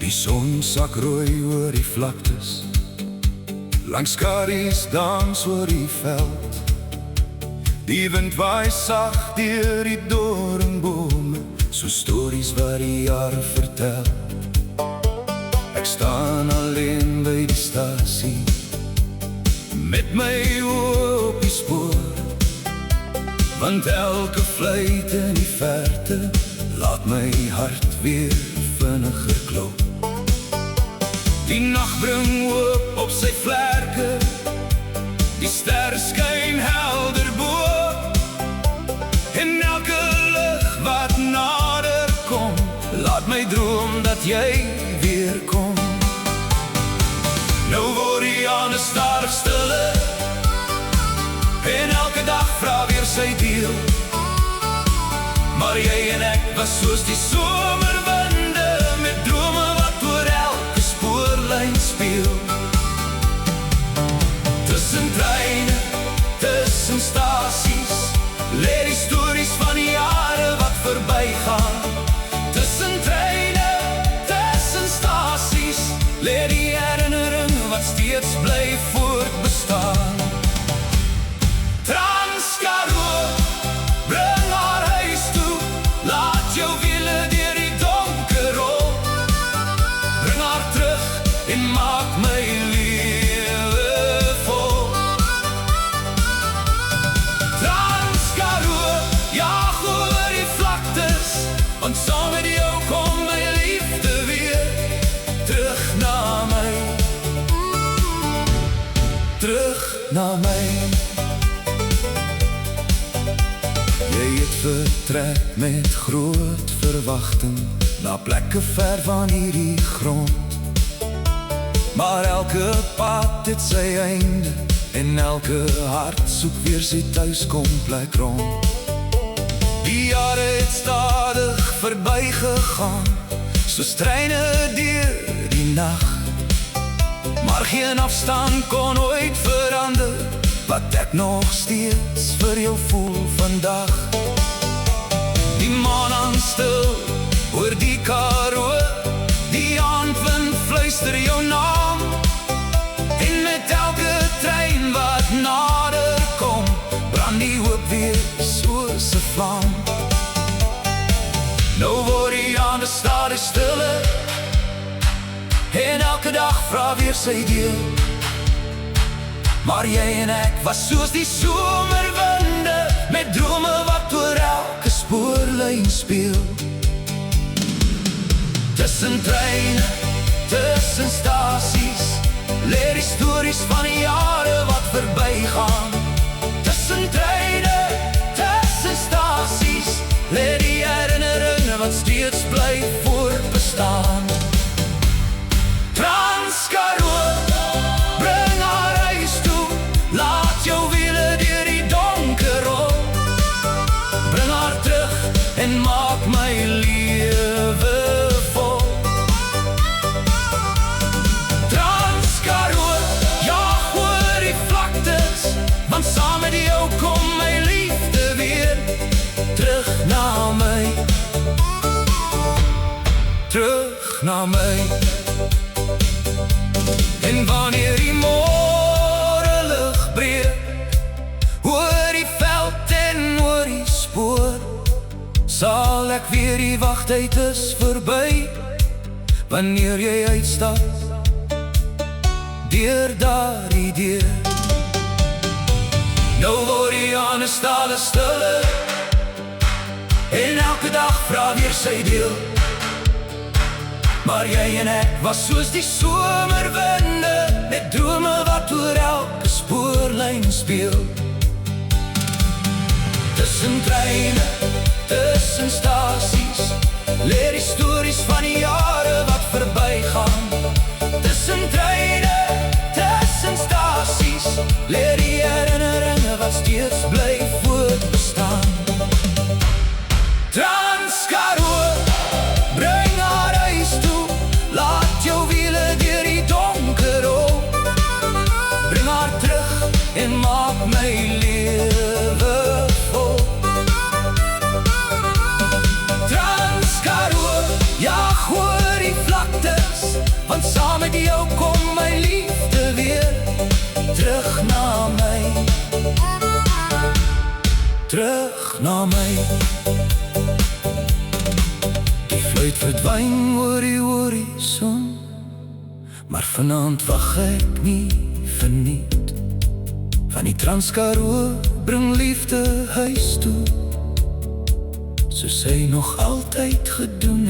Die son sak rooi oor die vlaktes, langs skaries dans oor die veld. Die wind waai sag deur die doringbome, so stories wat die jare vertel. Ek staan alleen by die stasie, met my oë op die spoor, want elke fluit in die verte laat my hart weer vinniger klop. Die nacht bring hoop op sy vlerke, die ster skyn helder bo, en elke lig wat nader kom, laat my droom dat jy weer kom. Nou word die ander stadig stiller, en elke dag vra weer sy deel. Maar jy en ek was soos die somerwinde, met drome wat oor elke spoorlyn speel. Tussen treine, tussen stasies, leer die stories van die jare wat verbygaan. Tussen treine, tussen stasies, leer die herinnering wat steeds bly voortbestaan. Transkaroo, bring haar huis toe, laat jou wiele deur die donker rol. Bring haar terug en maak my lewe vol. Transkaroo, jaag oor die vlaktes, want saam met jou kom my liefde weer terug na my. Terug na my. Jy het vertrek met groot verwagting, na plekke ver van hierdie grond. Maar elke pad het sy einde, en elke hart soek weer sy thuiskomplek rond. Die jare het stadig verbygegaan, soos treine deur die nacht. Maar geen afstand kon ooit verander, wat ek nog steeds vir jou voel vandag. Die maan hang stil oor die Karoo, die aandwind fluister jou naam, en met elke trein wat nader kom, brand die hoop weer soos 'n vlam. Nou word die ander stadig stiller, en elke dag vra weer sy deel. Maar jy en ek was soos die somerwinde, met drome wat oor elke spoorlyn speel. Tussen treine, tussen stasies, leer die stories van die jare wat verbygaan. Tussen treine, tussen stasies, leer die herinneringe wat steeds bly voortbestaan. Transkaroo, bring haar huis toe, laat jou wiele deur die donker rol. Bring haar terug en maak my lewe vol. Transkaroo, jaag oor die vlaktes, want saam met jou kom my liefde weer terug na my. Terug na my. En wanneer die môrelig breek, oor die veld en oor die spoor, sal ek weer die wagtyd is verby, wanneer jy uitstap deur daardie deur. Nou word die ander stale stiller, en elke dag vra weer sy deel. Maar jy en ek was soos die somerwinde, met drome wat oor elke spoorlyn speel. Tussen treine, tussen stasies, leer die stories van die jare wat verbygaan. Tussen treine, tussen stasies, leer die herinneringe wat steeds bly voortbestaan. Transkaroo, bring haar huis toe, laat jou wiele deur die donker rol. Bring haar terug en maak my lewe vol. Transkaroo, ja, gooi want saam met jou kom my liefde weer terug na my, terug na my. Die fluit verdwyn oor die horison, maar vanaand wag ek nie verniet. Van die Transkaroo bring liefde huis toe, soos sy nog altyd gedoen